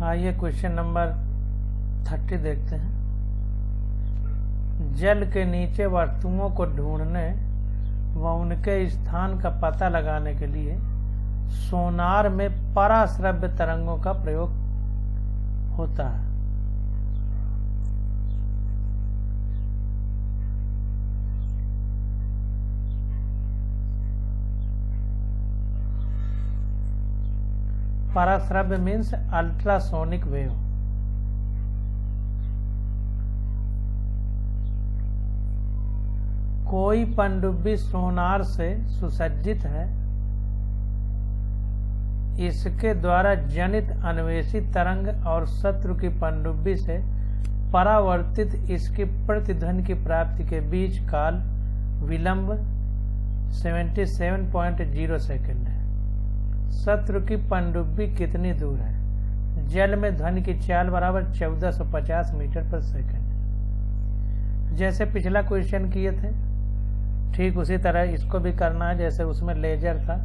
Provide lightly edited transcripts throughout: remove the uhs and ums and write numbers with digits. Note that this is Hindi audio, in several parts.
आइए क्वेश्चन नंबर 30 देखते हैं। जल के नीचे वस्तुओं को ढूंढने व उनके स्थान का पता लगाने के लिए सोनार में पराश्रव्य तरंगों का प्रयोग होता है। पराश्रव्य मीन्स अल्ट्रासोनिक वेव। कोई पनडुब्बी सोनार से सुसज्जित है, इसके द्वारा जनित अन्वेषी तरंग और शत्रु की पनडुब्बी से परावर्तित इसकी प्रतिध्वनि की प्राप्ति के बीच काल विलंब 77.0 सेकंड है। शत्रु की पनडुब्बी कितनी दूर है? जल में ध्वनि की चाल बराबर 1450 मीटर पर सेकंड। जैसे पिछला क्वेश्चन किए थे ठीक उसी तरह इसको भी करना है। जैसे उसमें लेजर था,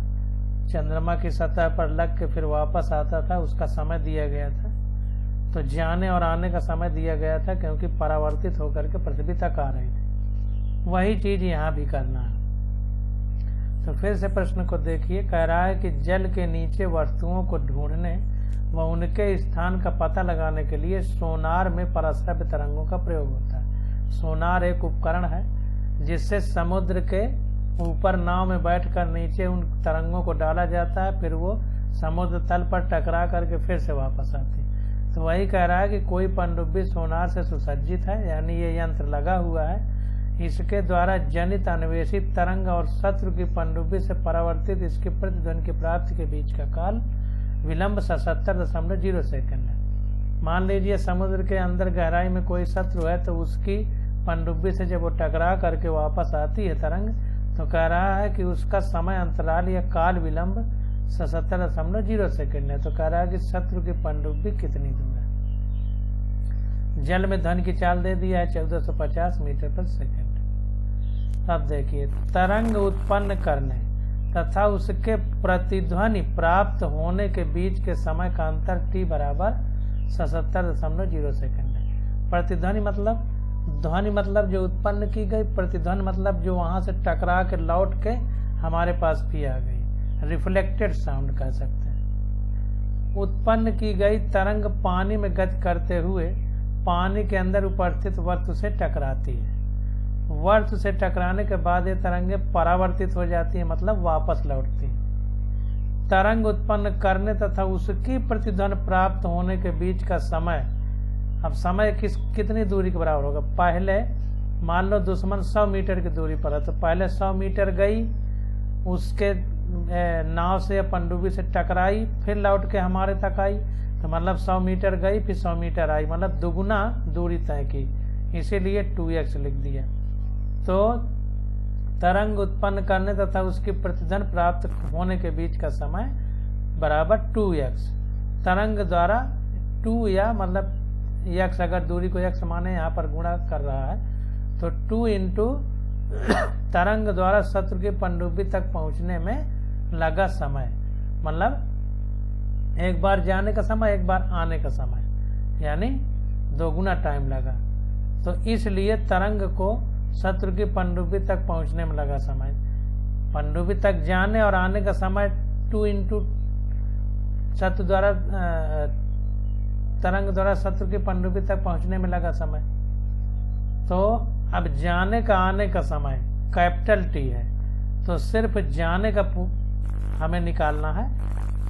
चंद्रमा की सतह पर लग के फिर वापस आता था, उसका समय दिया गया था। तो जाने और आने का समय दिया गया था क्योंकि परावर्तित होकर के पृथ्वी तक आ रही थी। वही चीज यहाँ भी करना है। तो फिर से प्रश्न को देखिए। कह रहा है कि जल के नीचे वस्तुओं को ढूंढने व उनके स्थान का पता लगाने के लिए सोनार में पराश्रव्य तरंगों का प्रयोग होता है। सोनार एक उपकरण है जिससे समुद्र के ऊपर नाव में बैठकर नीचे उन तरंगों को डाला जाता है, फिर वो समुद्र तल पर टकरा करके फिर से वापस आती है। तो वही कह रहा है कि कोई पनडुब्बी सोनार से सुसज्जित है, यानी ये यंत्र लगा हुआ है, इसके द्वारा जनित अन्वेषी तरंग और शत्रु की पनडुब्बी से परावर्तित इसकी प्रतिध्वनि की प्राप्ति के बीच का काल विलंब 77.0 सेकंड है। मान लीजिए समुद्र के अंदर गहराई में कोई शत्रु है, तो उसकी पनडुब्बी से जब वो टकरा करके वापस आती है तरंग, तो कह रहा है कि उसका समय अंतराल या काल विलंब 77.0 सेकंड है। तो कह रहा है कि शत्रु की पनडुब्बी कितनी दूर है। जल में ध्वनि की चाल दे दिया है 1450 मीटर पर सेकंड। अब देखिए, तरंग उत्पन्न करने तथा उसके प्रतिध्वनि प्राप्त होने के बीच के समय का अंतर t बराबर 77.0 सेकंड है। प्रतिध्वनि मतलब ध्वनि मतलब जो उत्पन्न की गई, प्रतिध्वनि मतलब जो वहां से टकरा के लौट के हमारे पास भी आ गई, रिफ्लेक्टेड साउंड कह सकते हैं। उत्पन्न की गई तरंग पानी में गति करते हुए पानी के अंदर उपस्थित वस्तु से टकराती है। वस्तु से टकराने के बाद ये तरंगे परावर्तित हो जाती है, मतलब वापस लौटती है। तरंग उत्पन्न करने तथा उसकी प्रतिध्वनि प्राप्त होने के बीच का समय, अब समय कितनी दूरी के बराबर होगा? पहले मान लो दुश्मन 100 मीटर की दूरी पर है, तो पहले 100 मीटर गई, उसके नाव से या पनडुब्बी से टकराई, फिर लौट के हमारे तक आई, तो मतलब 100 मीटर गई फिर 100 मीटर आई, मतलब दुगुना दूरी तय की, इसीलिए 2x लिख दिया। तो तरंग उत्पन्न करने तथा उसकी प्रतिध्वनि प्राप्त होने के बीच का समय बराबर 2x। तरंग द्वारा 2 या मतलब x, अगर दूरी को x माने यहाँ पर गुणा कर रहा है, तो 2 इंटू तरंग द्वारा शत्रु की पनडुब्बी तक पहुंचने में लगा समय, मतलब एक बार जाने का समय एक बार आने का समय, यानी दोगुना टाइम लगा। तो इसलिए तरंग को शत्रु की पनडुब्बी तक पहुंचने में लगा समय, पनडुब्बी तक जाने और आने का समय 2 इंटू शत्रु द्वारा तरंग द्वारा शत्रु की पनडुब्बी तक पहुंचने में लगा समय। तो अब जाने का आने का समय कैपिटल T है, तो सिर्फ जाने का हमें निकालना है।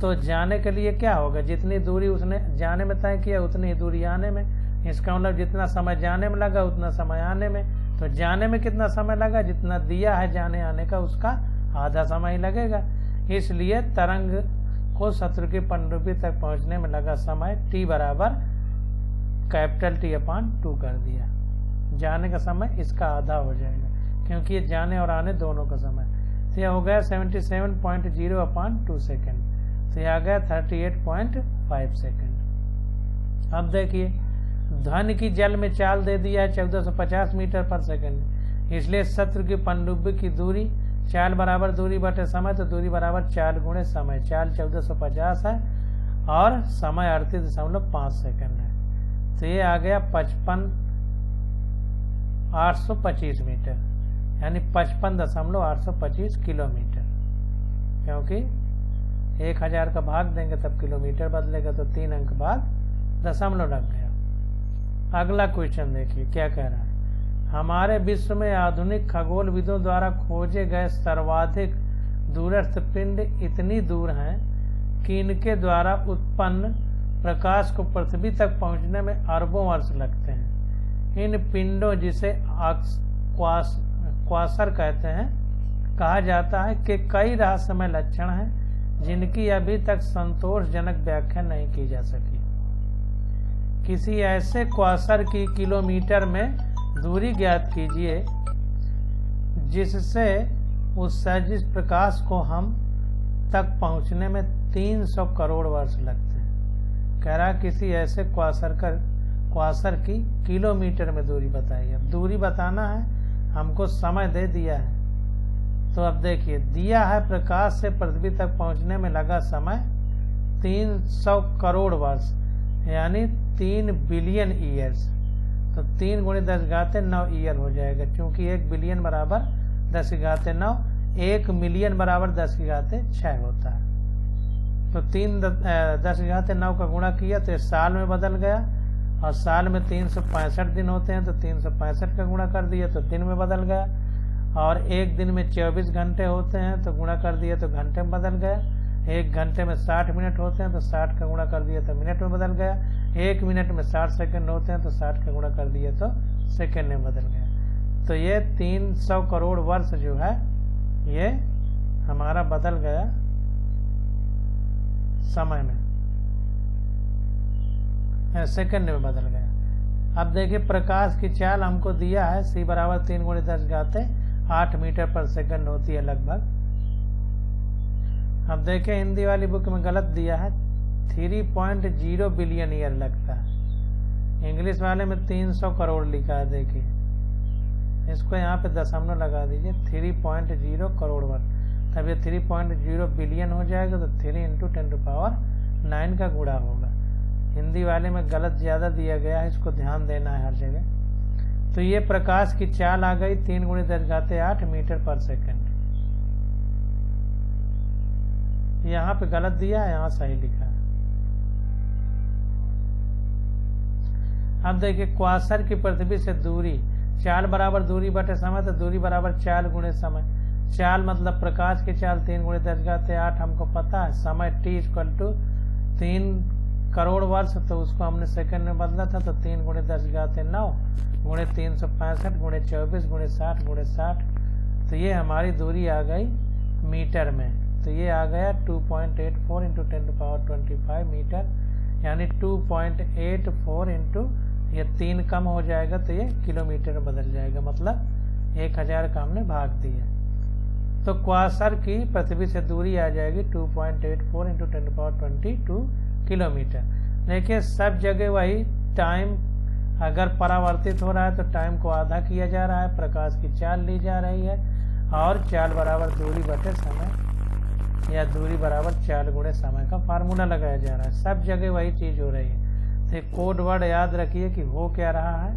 तो जाने के लिए क्या होगा? जितनी दूरी उसने जाने में तय किया उतनी ही दूरी आने में, इसका मतलब जितना समय जाने में लगा उतना समय आने में। तो जाने में कितना समय लगा? जितना दिया है जाने आने का उसका आधा समय ही लगेगा। इसलिए तरंग को शत्रु की पनडुब्बी तक पहुंचने में लगा समय t बराबर कैपिटल T/2 कर दिया। जाने का समय इसका आधा हो जाएगा क्योंकि ये जाने और आने दोनों का समय। तो यह हो गया 77.0/2 सेकेंड, तो यह आ गया 38.5 सेकेंड। अब देखिए, ध्वनि की जल में चाल दे दिया है 1450 मीटर पर सेकेंड, इसलिए शत्रु की पनडुब्बी की दूरी चाल बराबर दूरी बटे समय, तो दूरी बराबर चाल गुणे समय। चाल 1450 है और समय 38.5 सेकंड है। तो ये आ गया 55,825 मीटर, यानी 55,825 किलोमीटर, क्योंकि 1000 का भाग देंगे तब किलोमीटर बदलेगा, तो 3 अंक बाद दशमलव लग गया। अगला क्वेश्चन देखिए क्या कह रहा है। हमारे विश्व में आधुनिक खगोलविदों द्वारा खोजे गए सर्वाधिक दूरस्थ पिंड इतनी दूर हैं कि इनके द्वारा उत्पन्न प्रकाश को पृथ्वी तक पहुंचने में अरबों वर्ष लगते हैं। इन पिंडों, जिसे क्वासर कहते हैं, कहा जाता है कि कई रहस्यमय लक्षण हैं जिनकी अभी तक संतोषजनक व्याख्या नहीं की जा सकी। किसी ऐसे क्वासर की किलोमीटर में दूरी ज्ञात कीजिए जिससे उत्सर्जित प्रकाश को हम तक पहुंचने में 300 करोड़ वर्ष लगते हैं। कह रहा किसी ऐसे क्वासर की किलोमीटर में दूरी बताइए। अब दूरी बताना है, हमको समय दे दिया है। तो अब देखिए, दिया है प्रकाश से पृथ्वी तक पहुंचने में लगा समय 300 करोड़ वर्ष, यानी 3 बिलियन ईयर्स। तो 3 × 10⁻9 ईयर हो जाएगा, क्योंकि 1 बिलियन बराबर 10⁻9, 1 मिलियन बराबर 10�6 होता है। तो 3 10⁻9 का गुणा किया तो साल में बदल गया, और साल में 365 दिन होते हैं, तो 365 का गुणा कर दिया तो दिन में बदल गया, और एक दिन में 24 घंटे होते हैं तो गुणा कर दिया तो घंटे में बदल गया। 1 घंटे में 60 मिनट होते हैं तो 60 का गुणा कर दिया तो मिनट में बदल गया। 1 मिनट में 60 सेकंड होते हैं तो 60 का गुणा कर दिया तो सेकंड में बदल गया। तो ये 300 करोड़ वर्ष जो है ये हमारा बदल गया समय में, सेकंड में बदल गया। अब देखिए, प्रकाश की चाल हमको दिया है c बराबर 3 × 10⁸ मीटर पर सेकंड होती है लगभग। अब देखें, हिंदी वाली बुक में गलत दिया है, 3.0 बिलियन ईयर लगता है। इंग्लिश वाले में 300 करोड़ लिखा है। देखिए, इसको यहाँ पे दशमलव लगा दीजिए, 3.0 करोड़ वर्ष, तब ये 3.0 बिलियन हो जाएगा। तो 3 × 10⁹ का गुणा होगा। हिंदी वाले में गलत ज्यादा दिया गया है, इसको ध्यान देना है हर जगह। तो ये प्रकाश की चाल आ गई 3 × 10⁸ मीटर पर सेकंड। यहाँ पे गलत दिया है, यहाँ सही लिखा है। अब देखिए, क्वासर की पृथ्वी से दूरी, चाल बराबर दूरी बटे समय, तो दूरी बराबर चाल गुणे समय। चाल मतलब प्रकाश की चाल 3 × 10⁸ हमको पता है। समय t = 3 करोड़ वर्ष, तो उसको हमने सेकंड में बदला था, तो 3 × 10⁻9 × 365 × 24 × 60 × 60। तो ये हमारी दूरी आ गई मीटर में। तो ये आ गया 2.84 × 10⁻25 मीटर, यानी 2.84 इंटू ये 3 कम हो जाएगा तो ये किलोमीटर में बदल जाएगा, मतलब 1000 का हमने भाग दिया। तो क्वासर की पृथ्वी से दूरी आ जाएगी 2.84 × 10⁻22 किलोमीटर। देखिए, सब जगह वही टाइम, अगर परावर्तित हो रहा है तो टाइम को आधा किया जा रहा है, प्रकाश की चाल ली जा रही है, और चाल बराबर दूरी बटे समय, या दूरी बराबर चाल गुणे समय का फार्मूला लगाया जा रहा है। सब जगह वही चीज हो रही है। तो कोड वर्ड याद रखिए कि हो क्या रहा है।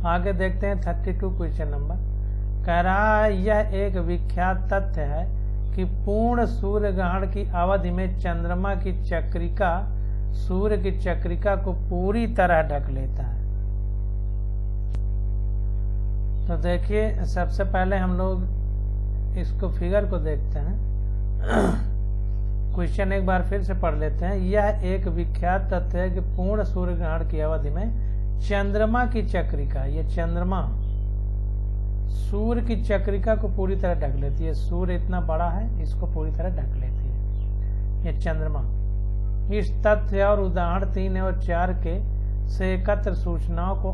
आगे देखते हैं 32 क्वेश्चन नंबर। कह रहा है, यह एक विख्यात तथ्य है कि पूर्ण सूर्य ग्रहण की अवधि में चंद्रमा की चक्रिका सूर्य की चक्रिका को पूरी तरह ढक लेता है। तो देखिए, सबसे पहले हम लोग इसको फिगर को देखते हैं। क्वेश्चन एक बार फिर से पढ़ लेते हैं। यह एक विख्यात तथ्य है कि पूर्ण सूर्य ग्रहण की अवधि में चंद्रमा की चक्रिका, ये चंद्रमा सूर्य की चक्रिका को पूरी तरह ढक लेती है। सूर्य इतना बड़ा है, इसको पूरी तरह ढक लेती है ये चंद्रमा। इस तथ्य और उदाहरण 3 और 4 से एकत्र सूचनाओं को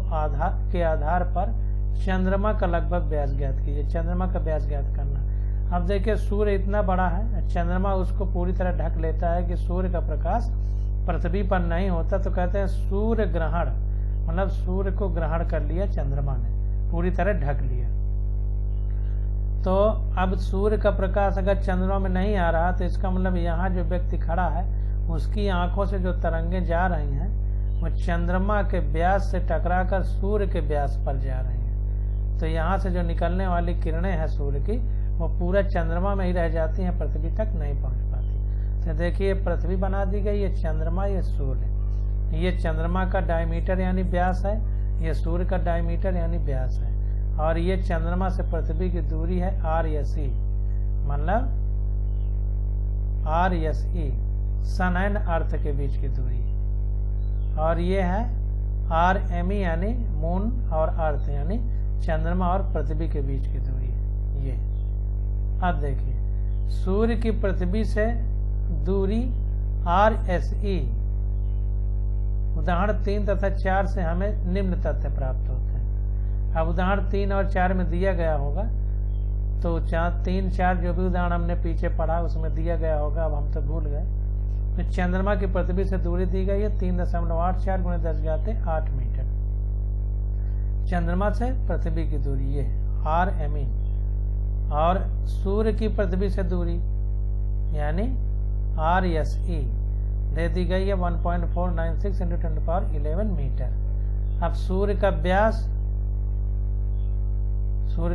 के आधार पर चंद्रमा का लगभग व्यास ज्ञात कीजिए। चंद्रमा का व्यास ज्ञात करना। अब देखिए, सूर्य इतना बड़ा है, चंद्रमा उसको पूरी तरह ढक लेता है कि सूर्य का प्रकाश पृथ्वी पर नहीं होता। तो कहते हैं सूर्य ग्रहण, मतलब सूर्य को ग्रहण कर लिया चंद्रमा ने, पूरी तरह ढक लिया। तो अब सूर्य का प्रकाश अगर चंद्रमा में नहीं आ रहा तो इसका मतलब यहाँ जो व्यक्ति खड़ा है उसकी आंखों से जो तरंगे जा रही हैं वो चंद्रमा के व्यास से टकराकर सूर्य के व्यास पर जा रही हैं। तो यहाँ से जो निकलने वाली किरणें हैं सूर्य की वो पूरा चंद्रमा में ही रह जाती हैं, पृथ्वी तक नहीं पहुँच पाती। तो देखिए पृथ्वी बना दी गई, ये चंद्रमा ये सूर्य, ये चंद्रमा का डायमीटर यानी व्यास है, ये सूर्य का डायमीटर यानी व्यास है, और ये चंद्रमा से पृथ्वी की दूरी है RSE, मतलब RSE सन एंड अर्थ के बीच की दूरी, और ये है RME यानी मून और अर्थ यानी चंद्रमा और पृथ्वी के बीच की दूरी। ये अब देखिए सूर्य की पृथ्वी से दूरी RSE उदाहरण 3 तथा 4 से हमें निम्न तथ्य प्राप्त होते हैं। अब उदाहरण 3 और 4 में दिया गया होगा, तो 3, 4 जो भी उदाहरण हमने पीछे पढ़ा उसमें दिया गया होगा, अब हम तो भूल गए। तो चंद्रमा की पृथ्वी से दूरी दी गई है 3.84 × 10⁸ मीटर। चंद्रमा से पृथ्वी की दूरी ये RME, और सूर्य की पृथ्वी से दूरी यानी RSE दे दी गई है 1.496 × 10⁻11 मीटर। अब सूर्य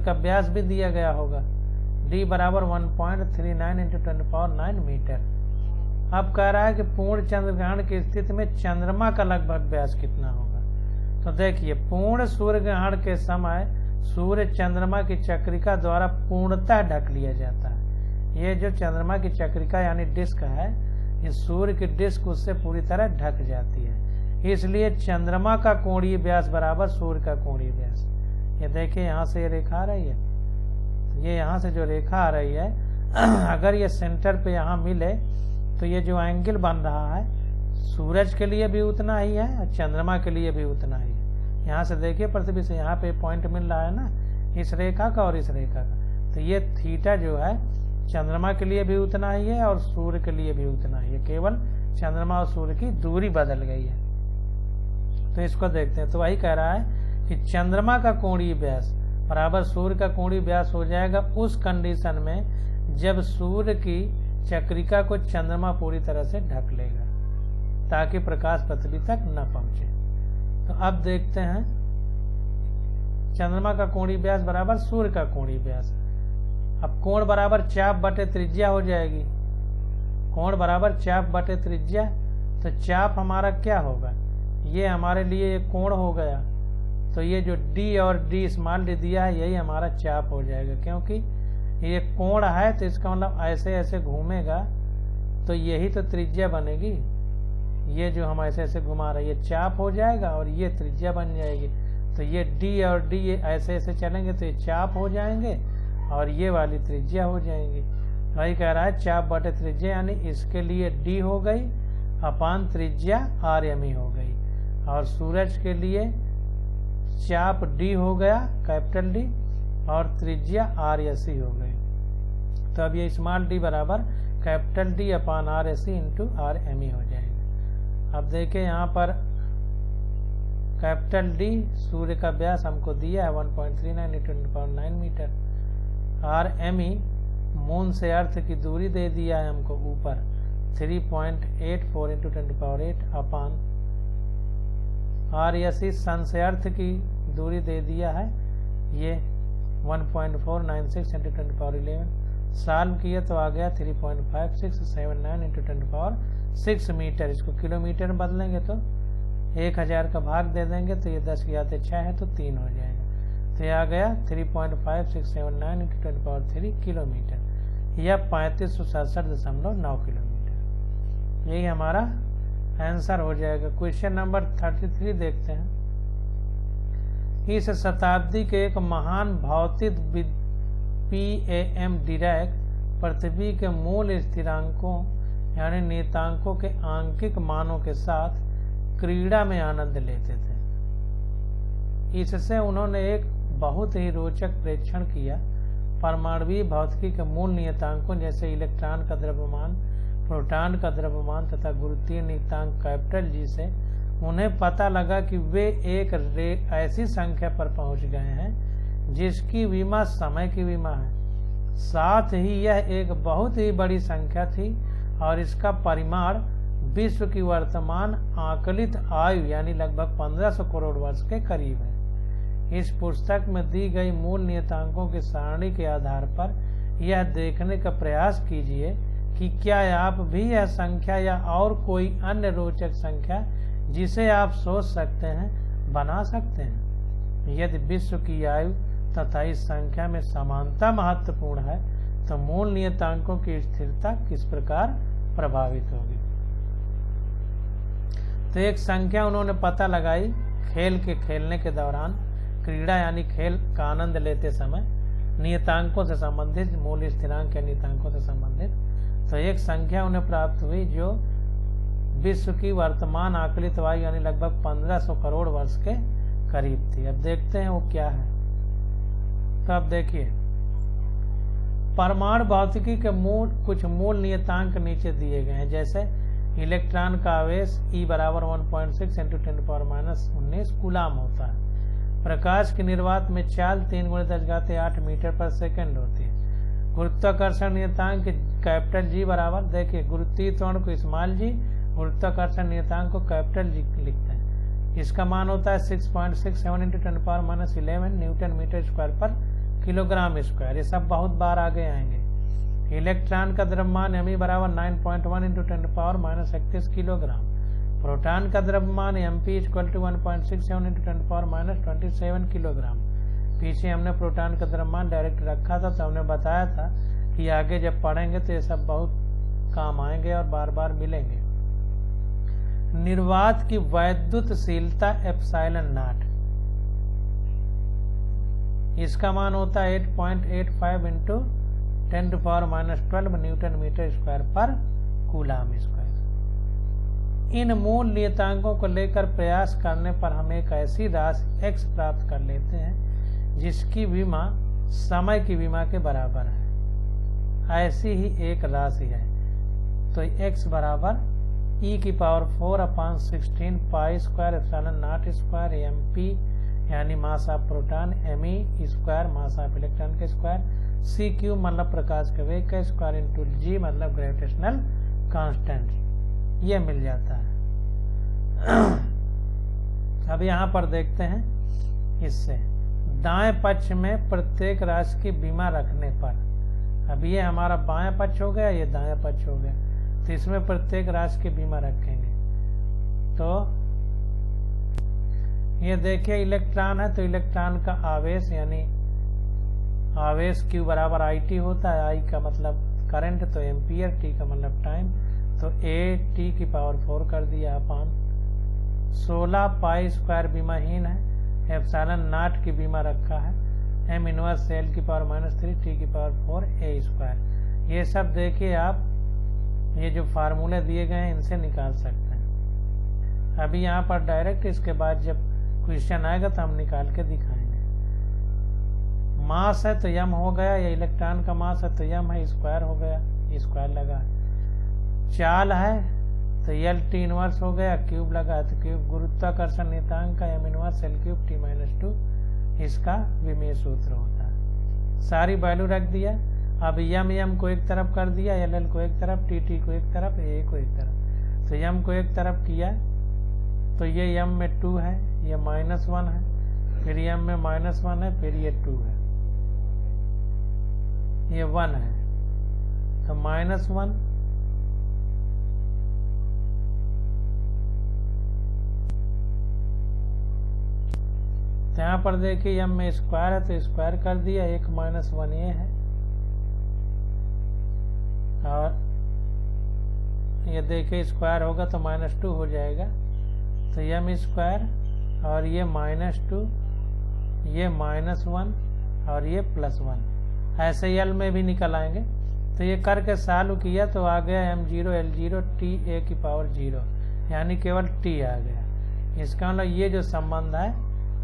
का व्यास भी दिया गया होगा, D बराबर 1.39 × 10⁻9 मीटर। अब कह रहा है कि पूर्ण चंद्र ग्रहण की स्थिति में चंद्रमा का लगभग व्यास कितना होगा। तो देखिए पूर्ण सूर्य ग्रहण के समय सूर्य चंद्रमा की चक्रिका द्वारा पूर्णतः ढक लिया जाता है। ये जो चंद्रमा की चक्रिका यानी डिस्क है, ये सूर्य की डिस्क उससे पूरी तरह ढक जाती है, इसलिए चंद्रमा का कोणीय व्यास बराबर सूर्य का कोणीय व्यास। ये देखिए यहाँ से ये रेखा आ रही है, ये यहाँ से जो रेखा आ रही है अगर ये सेंटर पे यहाँ मिले तो ये जो एंगल बन रहा है सूरज के लिए भी उतना ही है और चंद्रमा के लिए भी उतना ही है। यहाँ से देखिए पृथ्वी से यहाँ पे पॉइंट मिल रहा है ना, इस रेखा का और इस रेखा का, तो ये थीटा जो है चंद्रमा के लिए भी उतना ही है और सूर्य के लिए भी उतना ही है, केवल चंद्रमा और सूर्य की दूरी बदल गई है। तो इसको देखते हैं, तो वही कह रहा है कि चंद्रमा का कोणीय व्यास बराबर सूर्य का कोणीय व्यास हो जाएगा उस कंडीशन में जब सूर्य की चक्रिका को चंद्रमा पूरी तरह से ढक लेगा ताकि प्रकाश पृथ्वी तक न पहुंचे। तो अब देखते हैं चंद्रमा का कोणीय व्यास बराबर सूर्य का कोणीय व्यास। अब कोण बराबर चाप बटे त्रिज्या हो जाएगी, कोण बराबर चाप बटे त्रिज्या। तो चाप हमारा क्या होगा, ये हमारे लिए एक कोण हो गया, तो ये जो D और D स्मॉल d दिया है यही हमारा चाप हो जाएगा, क्योंकि ये कोण है तो इसका मतलब ऐसे ऐसे घूमेगा तो यही तो त्रिज्या बनेगी। ये जो हम ऐसे ऐसे घुमा रहे हैं ये चाप हो जाएगा और ये त्रिज्या बन जाएगी। तो ये D और D ये ऐसे ऐसे चलेंगे तो ये चाप हो जाएंगे और ये वाली त्रिज्या हो जाएंगी। वही कह रहा है चाप बटे त्रिज्या, यानी इसके लिए D हो गई अपान त्रिज्या RME हो गई, और सूरज के लिए चाप D हो गया कैपिटल D और त्रिज्या RSE हो गई। तो अब ये स्मॉल d बराबर कैपिटल D अपान RSE इंटू RME हो जाएगा। अब देखिए यहाँ पर कैपिटल D सूर्य का व्यास हमको दिया है 1.39 × 10⁻9 मीटर, RME मून से अर्थ की दूरी दे दिया है हमको ऊपर 3.84 × 10⁸ अपान RSE सन से अर्थ की दूरी दे दिया है ये 1.496 × 10⁻11। सॉल्व किया तो आ गया 3.5679 × 10⁻6 मीटर। इसको किलोमीटर में बदलेंगे तो 1000 का भाग दे देंगे तो ये 10 की आते 6 है तो 3 हो जाएगा। तो ये आ गया 3.5679 × 10⁻3 किलोमीटर या 3567.9 किलोमीटर। यही हमारा आंसर हो जाएगा। क्वेश्चन नंबर 33 देखते हैं। इस शताब्दी के एक महान भौतिक P.A.M. डिरैक पृथ्वी के मूल स्थिरांकों यानी नियतांकों के आंकिक मानों के साथ क्रीड़ा में आनंद लेते थे। इससे उन्होंने एक बहुत ही रोचक प्रेक्षण किया। परमाणुवीय भौतिकी के मूल नियतांकों जैसे इलेक्ट्रॉन का द्रव्यमान, प्रोटॉन का द्रव्यमान तथा गुरुत्वीय नियतांक कैपिटल G से उन्हें पता लगा कि वे एक ऐसी संख्या पर पहुंच गए हैं जिसकी विमा समय की विमा है। साथ ही यह एक बहुत ही बड़ी संख्या थी और इसका परिमाण विश्व की वर्तमान आकलित आयु यानी लगभग 1500 करोड़ वर्ष के करीब है। इस पुस्तक में दी गई मूल नियतांकों की सारणी के आधार पर यह देखने का प्रयास कीजिए कि क्या आप भी यह संख्या या और कोई अन्य रोचक संख्या जिसे आप सोच सकते हैं बना सकते हैं। यदि विश्व की आयु तथा इस संख्या में समानता महत्वपूर्ण है तो मूल नियतांकों की स्थिरता किस प्रकार प्रभावित होगी। तो एक संख्या उन्होंने पता लगाई खेल के खेलने के दौरान, क्रीड़ा यानी खेल का आनंद लेते समय नियतांकों से संबंधित, मूल स्थिरांक या नियतांकों से संबंधित। तो एक संख्या उन्हें प्राप्त हुई जो विश्व की वर्तमान आकलित आयु यानी लगभग 1500 करोड़ वर्ष के करीब थी। अब देखते हैं वो क्या है। तो अब देखिए, परमाणु भौतिकी के कुछ मूल नियतांक नीचे दिए गए हैं। जैसे इलेक्ट्रॉन का आवेश E बराबर 1.6 × 10⁻⁻19 कूलाम होता है। प्रकाश की निर्वात में चाल 3 × 10⁸ मीटर पर सेकंड होती है। गुरुत्वाकर्षण नियतांक कैपिटल G बराबर, देखिए गुरुत्वीय त्वरण को स्मॉल g, गुरुत्वाकर्षण नियतांक को कैपिटल G लिखते हैं। इसका मान होता है 6.67 × 10⁻11 न्यूटन मीटर स्क्वायर पर किलोग्राम स्क्वायर। ये सब बहुत बार आगे आएंगे। इलेक्ट्रॉन का द्रव्यमान me बराबर 9.1 × 10⁻31 किलोग्राम। प्रोटॉन का द्रव्यमान mp = 1.67 × 10⁻27 किलोग्राम। पीछे हमने प्रोटॉन का द्रव्यमान डायरेक्ट रखा था, तो हमने बताया था कि आगे जब पढ़ेंगे तो ये सब बहुत काम आएंगे और बार बार मिलेंगे। निर्वात की वैद्युतशीलता ε0, इसका मान होता है 8.85 × 10⁻12 न्यूटन मीटर स्क्वायर पर कूलाम स्क्वायर। इन मूल नियतांकों को लेकर प्रयास करने पर हम एक ऐसी राशि x प्राप्त कर लेते हैं जिसकी विमा समय की विमा के बराबर है। ऐसी ही एक राशि है। तो x बराबर e⁴/16 π² mp यानी mass of proton, me square mass of electron के स्क्वायर, c³ मतलब प्रकाश के वेग का स्क्वायर इंटू g मतलब ग्रेविटेशनल कांस्टेंट, ये मिल जाता है। अब यहाँ पर देखते हैं इससे दाएं पक्ष में प्रत्येक राशि की बीमा रखने पर, अब ये हमारा बाएं पक्ष हो गया, ये दाएं पक्ष हो गया, तो इसमें प्रत्येक राशि की बीमा रखेंगे। तो ये देखिए इलेक्ट्रॉन है, तो इलेक्ट्रॉन का आवेश यानी आवेश Q बराबर IT होता है। I का मतलब करंट, तो एम्पियर, T का मतलब टाइम, तो AT⁴ कर दिया अपान 16 π² बीमाहीन है, ε0 की बीमा रखा है, m inverse L⁻³ T⁴ A²। ये सब देखिए आप, ये जो फार्मूले दिए गए हैं इनसे निकाल सकते हैं। अभी यहाँ पर डायरेक्ट, इसके बाद जब क्वेश्चन आएगा तो हम निकाल के दिखाएंगे। मास है तो m हो गया, ये इलेक्ट्रॉन का मास है तो m है, स्क्वायर हो गया, स्क्वायर लगा। चाल है तो L T⁻ हो गया, क्यूब लगा तो क्यूब। गुरुत्वाकर्षण नियतांक का m इनवर्स L³ T-2 इसका विमेय सूत्र होता है। सारी वैल्यू रख दिया। अब m को एक तरफ कर दिया, L को एक तरफ, T को एक तरफ, A को एक तरफ। तो m को एक तरफ किया तो ये m में 2 है, ये -1 है, फिर m में -1 है, फिर ये 2 है, ये 1 है, तो -1 तो यहाँ पर देखिए m में स्क्वायर है तो स्क्वायर कर दिया, 1 -1 ये है, और ये देखिए स्क्वायर होगा तो -2 हो जाएगा, तो m स्क्वायर और ये -2, ये -1 और ये +1, ऐसे L में भी निकल आएंगे। तो ये करके सॉल्व किया तो आ गया m0 L0 T A⁴0, यानी केवल T आ गया। इसका मतलब ये जो संबंध है,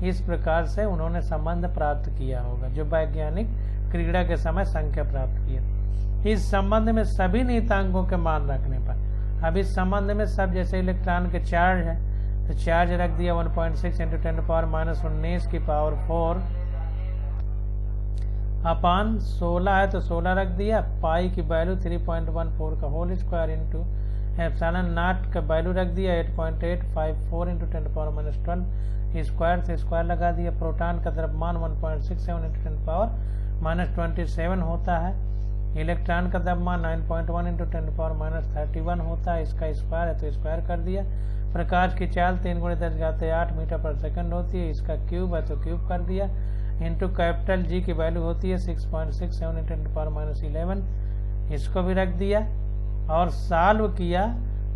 इस प्रकार से उन्होंने संबंध प्राप्त किया होगा, जो वैज्ञानिक क्रीड़ा के समय संख्या प्राप्त किए। इस संबंध में सभी नियतांकों के मान रखने पर, अब इस संबंध में सब, जैसे इलेक्ट्रॉन के चार्ज है तो चार्ज रख दिया 1.6 × 10⁻⁻19 की पावर 4 अपान 16 है तो 16 रख दिया, पाई की वैल्यू 3.14 का whole square into epsilon naught का वैल्यू रख दिया 8.854 इंटू 10⁻12 स्क्वायर से स्क्वायर लगा दिया। प्रोटॉन का द्रव्यमान 1.67 इंटू 10⁻27 होता है। इलेक्ट्रॉन का द्रव्यमान 9.1 इंटू 10⁻31 होता है, इसका स्क्वायर है तो स्क्वायर कर दिया। प्रकाश की चाल 3 × 10⁸ मीटर पर सेकंड होती है, इसका क्यूब है तो क्यूब कर दिया। इंटू कैपिटल जी की वैल्यू होती है 6.67 इंटू 10⁻11, इसको भी रख दिया और सॉल्व किया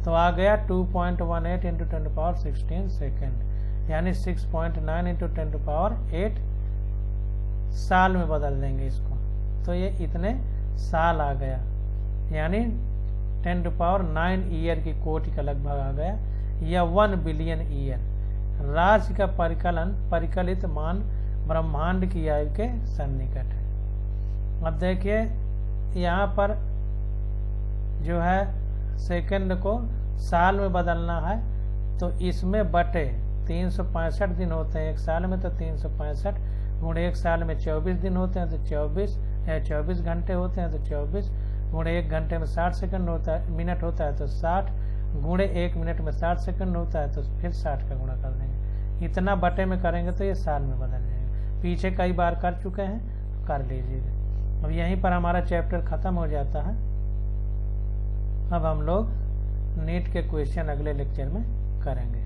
तो आ गया 2.18 इंटू 10⁻16 सेकेंड, यानी 6.9 इंटू 10⁸ साल में बदल देंगे इसको, तो ये इतने साल आ गया, यानी 10⁹ ईयर की कोटि का लगभग आ गया, या 1 बिलियन ईयर। राशि का परिकलित मान ब्रह्मांड की आयु के सन्निकट है। अब देखिए यहाँ पर जो है सेकंड को साल में बदलना है, तो इसमें बटे 365 दिन होते हैं एक साल में, तो 365 गुणे एक साल में 24 दिन होते हैं, तो 24 घंटे होते हैं, तो 24 गुणे 1 घंटे में 60 सेकंड होता है, मिनट होता है, तो 60 गुणे 1 मिनट में 60 सेकंड होता है, तो फिर 60 का गुणा कर देंगे। इतना बटे में करेंगे तो ये साल में बदल जाएगा। पीछे कई बार कर चुके हैं, कर लीजिएगा। अब यहीं पर हमारा चैप्टर खत्म हो जाता है। अब हम लोग नीट के क्वेश्चन अगले लेक्चर में करेंगे।